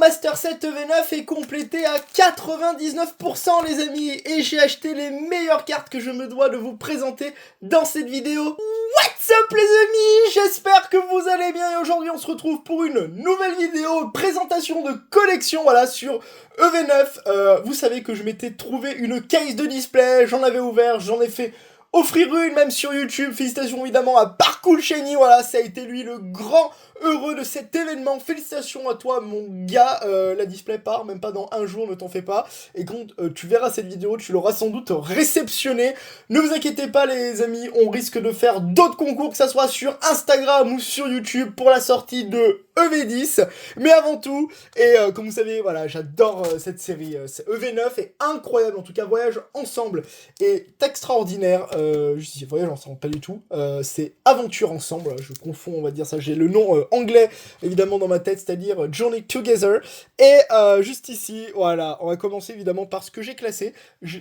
Master Set EV9 est complété à 99% les amis, et j'ai acheté les meilleures cartes que je me dois de vous présenter dans cette vidéo. What's up les amis, j'espère que vous allez bien, et aujourd'hui on se retrouve pour une nouvelle vidéo, présentation de collection, voilà, sur EV9. Vous savez que je m'étais trouvé une case de display, j'en avais ouvert, j'en ai fait offrir une même sur YouTube. Félicitations évidemment à Parkour Shiny, voilà, ça a été lui le grand heureux de cet événement. Félicitations à toi mon gars, la display part même pas dans un jour, ne t'en fais pas, et quand tu verras cette vidéo, tu l'auras sans doute réceptionnée. Ne vous inquiétez pas les amis, on risque de faire d'autres concours, que ça soit sur Instagram ou sur YouTube pour la sortie de EV10, mais avant tout, et comme vous savez, voilà, j'adore cette série, EV9 est incroyable, en tout cas Voyage Ensemble est extraordinaire, je dis Voyage Ensemble, pas du tout, c'est Aventure Ensemble, je confonds, on va dire ça, j'ai le nom anglais, évidemment, dans ma tête, c'est-à-dire Journey Together, et juste ici, voilà, on va commencer évidemment par ce que j'ai classé,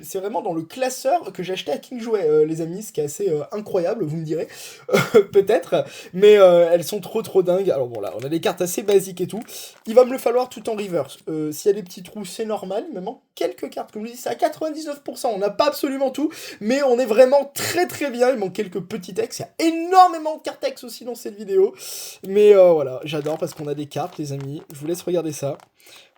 c'est vraiment dans le classeur que j'ai acheté à King Jouet, les amis, ce qui est assez incroyable, vous me direz, peut-être, mais elles sont trop dingues. Alors bon là, on a des cartes assez basiques et tout, il va me le falloir tout en reverse, s'il y a des petits trous c'est normal, il me manque quelques cartes, comme je dis, c'est à 99%, on n'a pas absolument tout, mais on est vraiment très bien, il manque quelques petits textes, il y a énormément de cartes textes aussi dans cette vidéo, mais voilà, j'adore parce qu'on a des cartes les amis, je vous laisse regarder ça,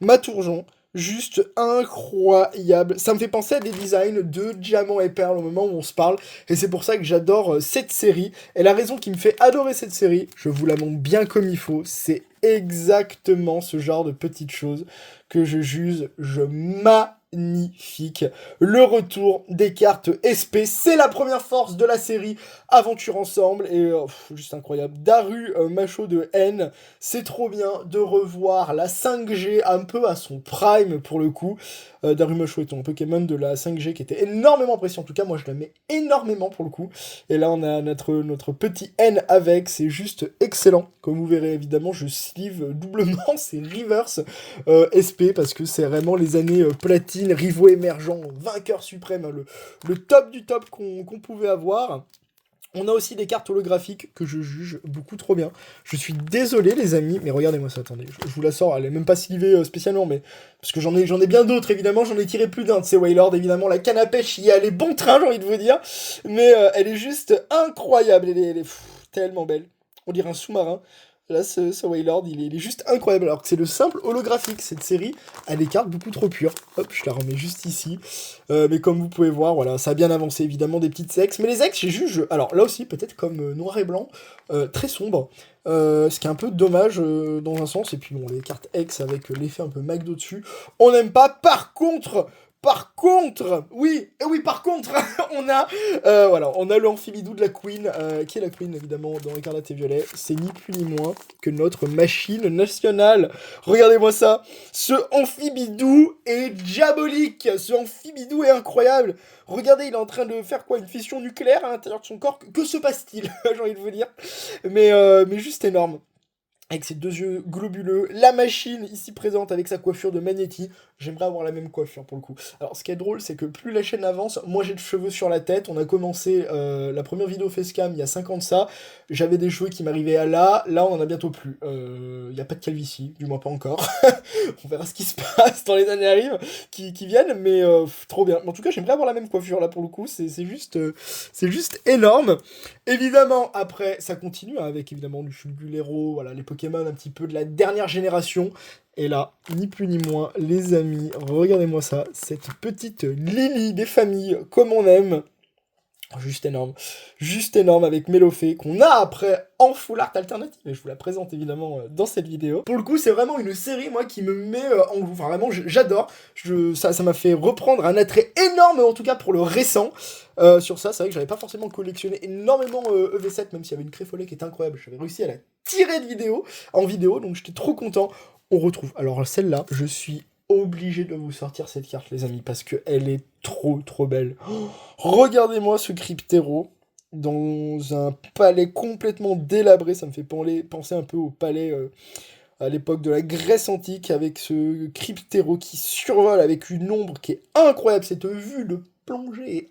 Matourjon, juste incroyable, ça me fait penser à des designs de Diamant et Perle au moment où on se parle, et c'est pour ça que j'adore cette série, et la raison qui me fait adorer cette série, je vous la montre bien comme il faut, c'est exactement ce genre de petites choses que je juge magnifique. Le retour des cartes SP, c'est la première force de la série Aventure Ensemble, et juste incroyable. Daru Macho de N, c'est trop bien de revoir la 5G un peu à son prime pour le coup. Daru Macho est un Pokémon de la 5G qui était énormément apprécié, en tout cas moi je l'aimais énormément pour le coup, et là on a notre petit N avec, c'est juste excellent, comme vous verrez évidemment je sleeve doublement, c'est reverse SP, parce que c'est vraiment les années platine, rivaux émergents, vainqueur suprême, hein, le top du top qu'on pouvait avoir. On a aussi des cartes holographiques que je juge beaucoup trop bien. Je suis désolé les amis, mais regardez-moi ça, attendez, je vous la sors, elle est même pas slivée spécialement, mais parce que j'en ai bien d'autres évidemment, j'en ai tiré plus d'un de ces Wailord, évidemment, la canne à pêche y allait bon train, j'ai envie de vous dire, mais elle est juste incroyable, elle est tellement belle, on dirait un sous-marin. Là, ce Wailord, il est juste incroyable, alors que c'est le simple holographique. Cette série a des cartes beaucoup trop pures. Hop, je la remets juste ici. Mais comme vous pouvez voir, voilà, ça a bien avancé, évidemment, des petites ex. Mais les ex, j'ai juge, alors là aussi, peut-être comme noir et blanc, très sombre. Ce qui est un peu dommage dans un sens. Et puis bon, les cartes ex avec l'effet un peu McDo dessus, on n'aime pas. Par contre, oui, par contre, voilà, on a le amphibidou de la Queen, qui est la Queen, évidemment, dans Écarlate et Violet. C'est ni plus ni moins que notre machine nationale. Regardez-moi ça. Ce amphibidou est diabolique. Ce amphibidou est incroyable. Regardez, il est en train de faire quoi? Une fission nucléaire à l'intérieur de son corps? Que se passe-t-il? J'ai envie de vous dire. Mais juste énorme. Avec ses deux yeux globuleux, la machine ici présente avec sa coiffure de Magnéti, j'aimerais avoir la même coiffure pour le coup. Alors ce qui est drôle c'est que plus la chaîne avance, moi j'ai de cheveux sur la tête, on a commencé la première vidéo facecam il y a 5 ans de ça, j'avais des cheveux qui m'arrivaient à là on en a bientôt plus. Il n'y a pas de calvitie, du moins pas encore, on verra ce qui se passe dans les années qui viennent, mais trop bien. En tout cas j'aimerais avoir la même coiffure là pour le coup, c'est juste énorme. Évidemment après ça continue hein, avec évidemment du Fulgulero, voilà les Pokémon un petit peu de la dernière génération. Et là, ni plus ni moins, les amis, regardez-moi ça, cette petite Lily des familles, comme on aime. Juste énorme avec Mélofée, qu'on a après en full art alternative, et je vous la présente évidemment dans cette vidéo. Pour le coup, c'est vraiment une série, moi, qui me met en goût, enfin vraiment, j'adore, ça m'a fait reprendre un attrait énorme, en tout cas pour le récent, sur ça, c'est vrai que j'avais pas forcément collectionné énormément EV7, même s'il y avait une Créfolet qui est incroyable, j'avais réussi à la tirer en vidéo, donc j'étais trop content. On retrouve, alors celle-là, je suis obligé de vous sortir cette carte les amis, parce qu'elle est trop belle. Oh, regardez-moi ce Cryptero dans un palais complètement délabré, ça me fait penser un peu au palais à l'époque de la Grèce antique, avec ce Cryptero qui survole avec une ombre qui est incroyable, cette vue de plongée est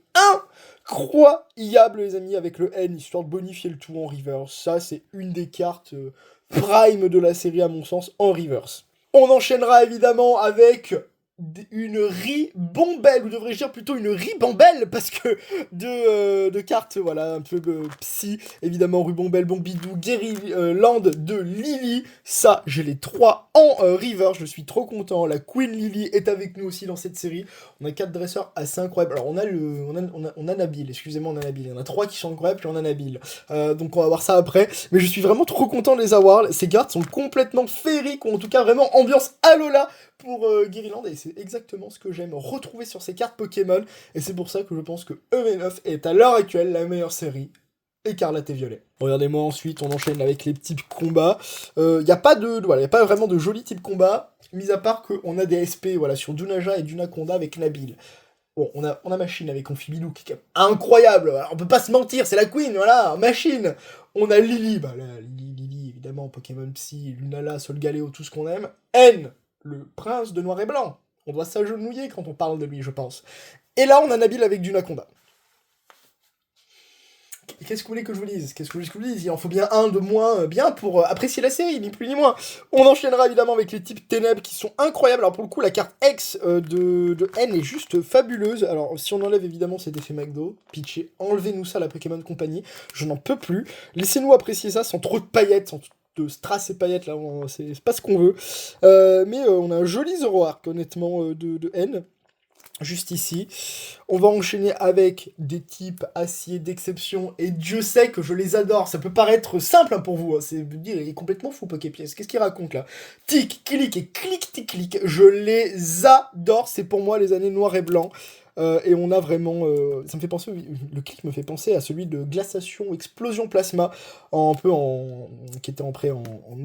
incroyable les amis, avec le N, histoire de bonifier le tout en reverse. Ça c'est une des cartes prime de la série à mon sens en reverse. On enchaînera évidemment avec une ribombelle, ou devrais-je dire plutôt une ribambelle, parce que de cartes, voilà, un peu psy, évidemment, Rubombelle, Bombidou, Land de Lily, ça, j'ai les 3 en river, je suis trop content, la Queen Lily est avec nous aussi dans cette série, on a 4 dresseurs assez incroyables, alors on a Nabil, excusez-moi, on a Nabil, il y en a 3 qui sont incroyables, puis on a Nabil, donc on va voir ça après, mais je suis vraiment trop content de les avoir, ces cartes sont complètement féeriques, ou en tout cas vraiment ambiance Alola, pour Guériland, et c'est exactement ce que j'aime retrouver sur ces cartes Pokémon, et c'est pour ça que je pense que EV9 est à l'heure actuelle la meilleure série Écarlate et Violet. Regardez-moi ensuite, on enchaîne avec les petits combats. Il n'y a pas vraiment de jolis types combats, mis à part qu'on a des SP voilà, sur Dunaja et Dunaconda avec Nabil. Bon, on a Machine avec Amphibilou qui est quand même incroyable, alors, on peut pas se mentir, c'est la Queen, voilà, Machine. On a Lily, Lily évidemment, Pokémon Psy, Lunala, Solgaleo, tout ce qu'on aime. N, le prince de noir et blanc. On doit s'agenouiller quand on parle de lui, je pense. Et là, on a Nabil avec Dunaconda. Qu'est-ce que vous voulez que je vous dise? Il en faut bien un de moins bien pour apprécier la série, ni plus ni moins. On enchaînera évidemment avec les types Ténèbres qui sont incroyables. Alors pour le coup, la carte X de N est juste fabuleuse. Alors si on enlève évidemment cet effet McDo, pitché, enlevez-nous ça la Pokémon Company. Je n'en peux plus. Laissez-nous apprécier ça sans trop de paillettes, sans de strass et paillettes, là, c'est pas ce qu'on veut. Mais on a un joli Zoroark, honnêtement, de N. Juste ici. On va enchaîner avec des types acier d'exception, et Dieu sait que je les adore. Ça peut paraître simple hein, pour vous, hein. C'est dire, il est complètement fou Poképièce. Qu'est-ce qu'il raconte là? Tic, clic et clic, tic, clic. Je les adore. C'est pour moi les années noir et blanc. Et on a vraiment... ça me fait penser... Le clic me fait penser à celui de Glaciation, Explosion Plasma, qui était en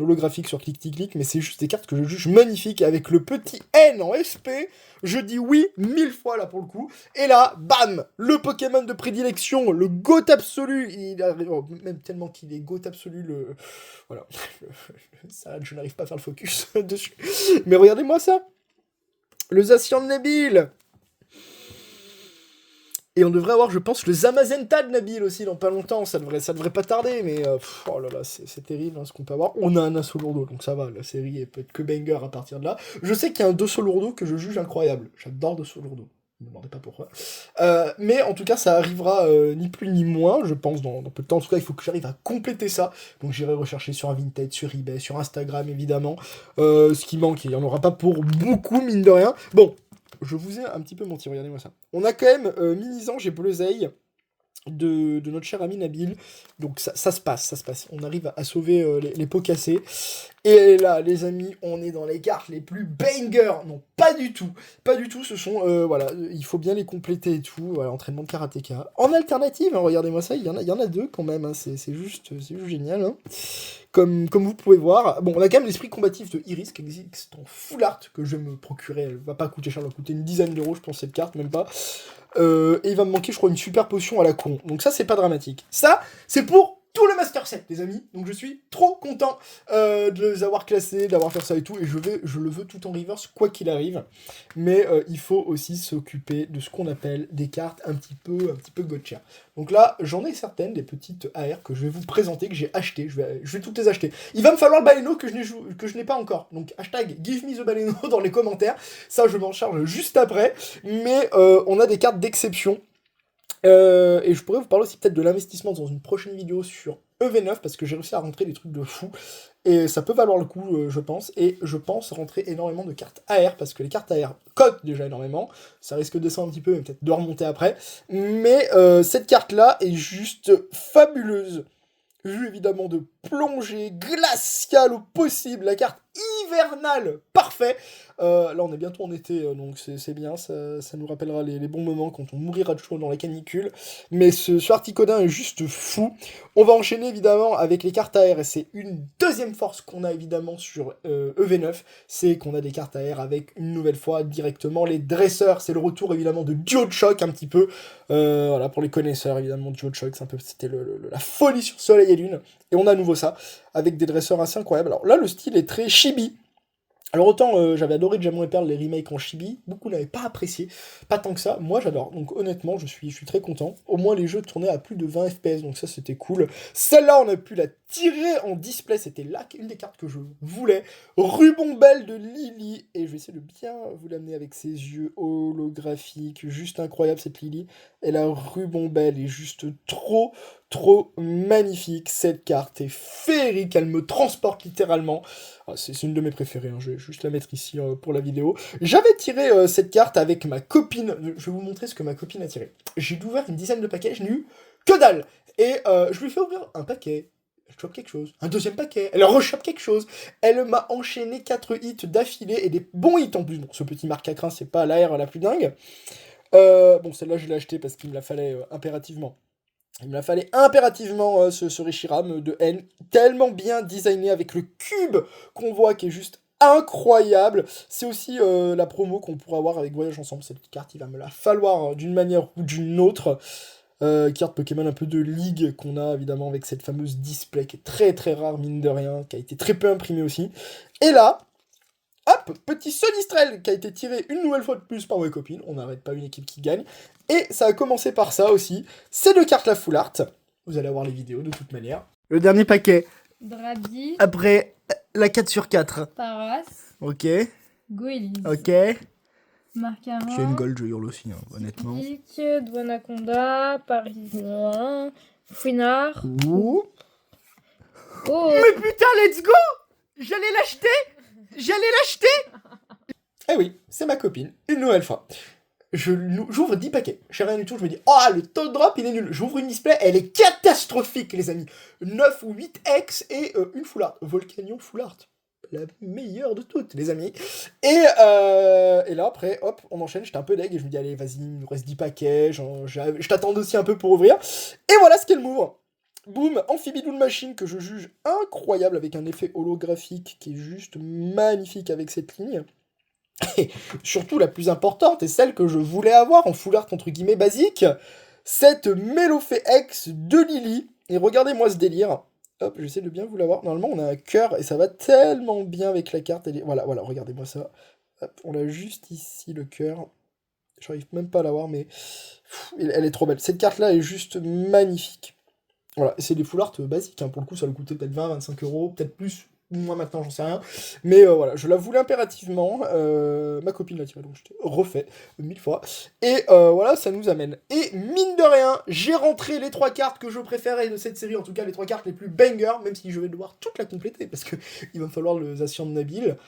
holographique sur Clic Tic Clic, mais c'est juste des cartes que je juge magnifiques, avec le petit N en SP, je dis oui 1000 fois là pour le coup, et là, bam, le Pokémon de prédilection, le GOAT absolu, même tellement qu'il est GOAT absolu, voilà, ça, je n'arrive pas à faire le focus dessus, mais regardez-moi ça, le Zacian Nabil. Et on devrait avoir, je pense, le Zamazenta de Nabil aussi dans pas longtemps, ça devrait pas tarder, mais oh là là, c'est terrible hein, ce qu'on peut avoir. On a un Assolourdo, donc ça va, la série elle peut être que banger à partir de là. Je sais qu'il y a un Dossolourdo que je juge incroyable, j'adore Dossolourdo, ne me demandez pas pourquoi. Mais en tout cas, ça arrivera ni plus ni moins, je pense, dans peu de temps. En tout cas, il faut que j'arrive à compléter ça, donc j'irai rechercher sur Vinted, sur eBay, sur Instagram évidemment. Ce qui manque, il n'y en aura pas pour beaucoup, mine de rien. Bon. Je vous ai un petit peu menti, regardez-moi ça. On a quand même Minizange et Bleuzeille de notre cher ami Nabil. Donc ça se passe. On arrive à sauver les pots cassés. Et là, les amis, on est dans les cartes les plus bangers. Non, pas du tout. Ce sont, voilà, il faut bien les compléter et tout. Voilà, entraînement de karatéka. En alternative, hein, regardez-moi ça, il y en a 2 quand même. Hein, c'est juste génial. Hein. Comme vous pouvez voir. Bon, on a quand même l'esprit combatif de Iris qui existe en full art que je vais me procurer. Elle va pas coûter cher, elle va coûter une dizaine d'euros, je pense, cette carte, même pas. Et il va me manquer, je crois, une super potion à la con. Donc ça, c'est pas dramatique. Ça, c'est pour tout le Master Set, les amis. Donc je suis trop content de les avoir classés, d'avoir fait ça et tout. Et je le veux tout en reverse, quoi qu'il arrive. Mais il faut aussi s'occuper de ce qu'on appelle des cartes un petit peu gotcha. Donc là, j'en ai certaines, des petites AR que je vais vous présenter, que j'ai achetées. Je vais toutes les acheter. Il va me falloir le baléno que je n'ai pas encore. Donc hashtag give me the baléno dans les commentaires. Ça, je m'en charge juste après. Mais on a des cartes d'exception. Et je pourrais vous parler aussi peut-être de l'investissement dans une prochaine vidéo sur EV9 parce que j'ai réussi à rentrer des trucs de fou et ça peut valoir le coup je pense, et je pense rentrer énormément de cartes AR parce que les cartes AR cotent déjà énormément, ça risque de descendre un petit peu mais peut-être de remonter après, mais cette carte là est juste fabuleuse. Vu évidemment de plongée glaciale au possible, la carte hivernale, parfait. Là on est bientôt en été, donc c'est bien, ça nous rappellera les bons moments quand on mourira de chaud dans la canicule. Mais ce Articodin est juste fou. On va enchaîner évidemment avec les cartes AR, et c'est une deuxième force qu'on a évidemment sur EV9, c'est qu'on a des cartes AR avec une nouvelle fois directement les dresseurs. C'est le retour évidemment de Duo de Choc un petit peu. Voilà, pour les connaisseurs évidemment, Duo de Choc, c'était la folie sur Soleil et Lune. Et on a à nouveau ça, avec des dresseurs assez incroyables. Alors là, le style est très chibi. Alors autant j'avais adoré Diamant et Perle, les remakes en chibi, beaucoup n'avaient pas apprécié, pas tant que ça, moi j'adore, donc honnêtement je suis très content. Au moins les jeux tournaient à plus de 20 FPS, donc ça c'était cool. Celle-là on a pu la tiré en display, c'était là une des cartes que je voulais. Rubombelle de Lily, et je vais essayer de bien vous l'amener avec ses yeux holographiques, juste incroyable cette Lily. Et la Rubombelle est juste trop magnifique. Cette carte est féerique, elle me transporte littéralement. Ah, c'est une de mes préférées, hein. Je vais juste la mettre ici pour la vidéo. J'avais tiré cette carte avec ma copine, je vais vous montrer ce que ma copine a tiré. J'ai ouvert une dizaine de paquets, je n'ai eu que dalle. Et je lui fais ouvrir un paquet. Elle chope quelque chose. Un deuxième paquet. Elle rechope quelque chose. Elle m'a enchaîné 4 hits d'affilée et des bons hits en plus. Bon, ce petit marque à crin, c'est pas l'AR la plus dingue. Bon, celle-là, je l'ai achetée parce qu'il me la fallait impérativement. Il me la fallait impérativement ce Reshiram de N. Tellement bien designé avec le cube qu'on voit qui est juste incroyable. C'est aussi la promo qu'on pourra avoir avec Voyage Ensemble. Cette carte, il va me la falloir d'une manière ou d'une autre. Carte Pokémon un peu de ligue qu'on a évidemment avec cette fameuse display qui est très rare mine de rien, qui a été très peu imprimée aussi. Et là, hop, petit Sonistrel qui a été tiré une nouvelle fois de plus par mes copines, on n'arrête pas une équipe qui gagne. Et ça a commencé par ça aussi, c'est 2 cartes la full art, vous allez avoir les vidéos de toute manière. Le dernier paquet. Drabi. Après la 4 sur 4. Paras. Ok. Goélis. Ok. Marcarin. Qui a une gold, je hurle aussi, hein, honnêtement. Pique, Douanaconda, Paris 1, Fouinard. Ouh. Oh. Mais putain, let's go! J'allais l'acheter! Eh oui, c'est ma copine, une nouvelle fois. J'ouvre 10 paquets, j'ai rien du tout, je me dis, oh, le taux de drop, il est nul. J'ouvre une display, elle est catastrophique, les amis. 9 ou 8 X et une full art. Volcanion full art. La meilleure de toutes, les amis. Et là, après, hop, on enchaîne, j'étais un peu deg, et je me dis, allez, vas-y, il nous reste 10 paquets, je t'attends aussi un peu pour ouvrir. Et voilà ce qu'elle m'ouvre. Boum, Amphibidoon Machine, que je juge incroyable, avec un effet holographique qui est juste magnifique avec cette ligne. Et surtout, la plus importante, et celle que je voulais avoir en full art entre guillemets basique, cette Mélofée X de Lily. Et regardez-moi ce délire. Hop, j'essaie de bien vous l'avoir. Normalement, on a un cœur, et ça va tellement bien avec la carte. Voilà, regardez-moi ça. Hop, on a juste ici le cœur. J'arrive même pas à l'avoir, mais elle est trop belle. Cette carte-là est juste magnifique. Voilà, c'est des full art basiques, hein. Pour le coup, ça va coûter peut-être 20-25 euros, peut-être plus, moi maintenant, j'en sais rien. Mais voilà, je la voulais impérativement. Ma copine l'a tiré, donc je t'ai refait 1000 fois. Et voilà, ça nous amène. Et mine de rien, j'ai rentré les 3 cartes que je préférais de cette série, en tout cas les 3 cartes les plus bangers, même si je vais devoir toute la compléter, parce que il va me falloir le Zacian de Nabil.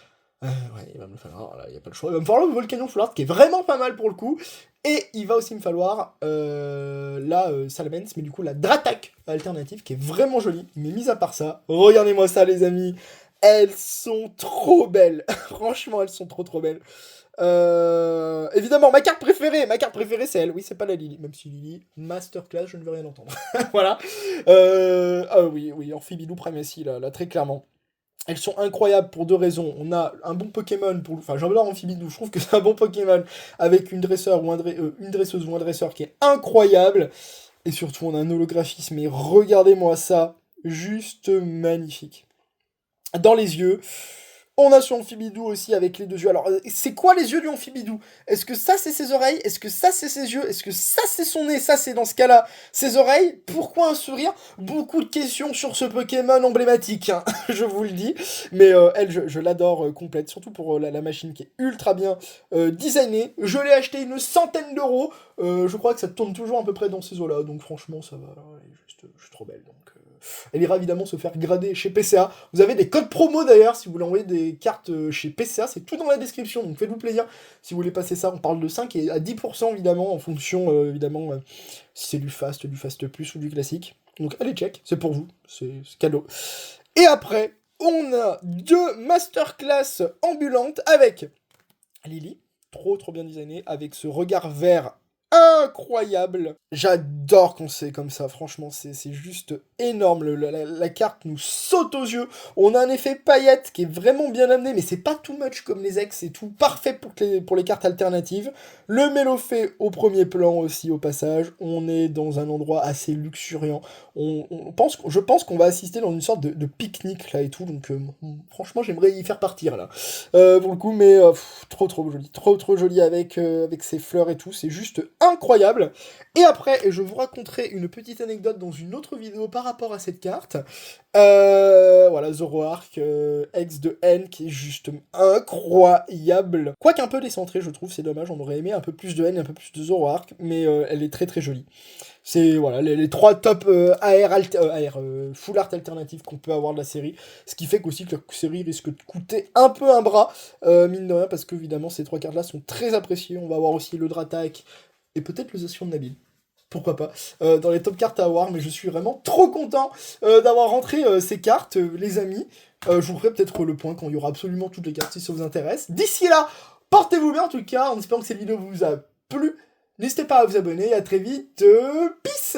Ouais, il va me falloir, il n'y a pas le choix. Il va me falloir le Volcanion Full Art qui est vraiment pas mal pour le coup. Et il va aussi me falloir la Salamence, mais du coup la Dratak alternative qui est vraiment jolie. Mais mis à part ça, regardez-moi ça les amis. Elles sont trop belles. Franchement, elles sont trop belles. Évidemment, ma carte préférée c'est elle. Oui, c'est pas la Lily, même si Lily, masterclass, je ne veux rien entendre. Voilà. Ah oui, Amphibidou Primacy, là, très clairement. Elles sont incroyables pour 2 raisons. On a un bon Pokémon pour... Enfin, j'adore Amphibidou, je trouve que c'est un bon Pokémon avec une dresseuse ou un dresseur qui est incroyable. Et surtout, on a un holographisme, et regardez-moi ça, juste magnifique. Dans les yeux, on a son Amphibidou aussi avec les 2 yeux. Alors, c'est quoi les yeux du Amphibidou? Est-ce que ça, c'est ses oreilles? Est-ce que ça, c'est ses yeux? Est-ce que ça, c'est son nez? Ça, c'est dans ce cas-là ses oreilles? Pourquoi un sourire? Beaucoup de questions sur ce Pokémon emblématique, hein, je vous le dis. Mais elle, je l'adore complète, surtout pour la machine qui est ultra bien designée. Je l'ai acheté une centaine d'euros. Je crois que ça tourne toujours à peu près dans ces eaux-là. Donc franchement, ça va. Elle est juste trop belle. Donc, elle ira évidemment se faire grader chez PCA. Vous avez des codes promo d'ailleurs, si vous voulez envoyer des cartes chez PCA, c'est tout dans la description, donc faites-vous plaisir si vous voulez passer ça. On parle de 5 et à 10% évidemment, en fonction évidemment si c'est du fast plus ou du classique. Donc allez check, c'est pour vous, c'est cadeau. Et après, on a 2 masterclass ambulantes avec Lily, trop bien designée, avec ce regard vert incroyable. J'adore quand c'est comme ça, franchement, c'est juste énorme. La carte nous saute aux yeux. On a un effet paillette qui est vraiment bien amené, mais c'est pas too much comme les ex, c'est tout parfait pour les cartes alternatives. Le Mélofée au premier plan aussi, au passage. On est dans un endroit assez luxuriant. Je pense qu'on va assister dans une sorte de pique-nique là et tout, donc franchement, j'aimerais y faire partir là. Pour le coup, mais trop joli, trop joli avec ses fleurs et tout, c'est juste incroyable. Et après, je vous raconterai une petite anecdote dans une autre vidéo par rapport à cette carte. Voilà, Zoroark, ex de N, qui est juste incroyable. Quoique un peu décentré, je trouve, c'est dommage, on aurait aimé un peu plus de N et un peu plus de Zoroark, mais elle est très jolie. C'est voilà, les 3 top full art alternatives qu'on peut avoir de la série, ce qui fait qu'aussi que la série risque de coûter un peu un bras, mine de rien, parce que évidemment ces 3 cartes là sont très appréciées. On va avoir aussi le Dratak et peut-être le Zacian de Nabil. Pourquoi pas, dans les top cartes à avoir, mais je suis vraiment trop content d'avoir rentré ces cartes, les amis. Je vous ferai peut-être le point quand il y aura absolument toutes les cartes si ça vous intéresse. D'ici là, portez-vous bien en tout cas, en espérant que cette vidéo vous a plu. N'hésitez pas à vous abonner, à très vite, peace.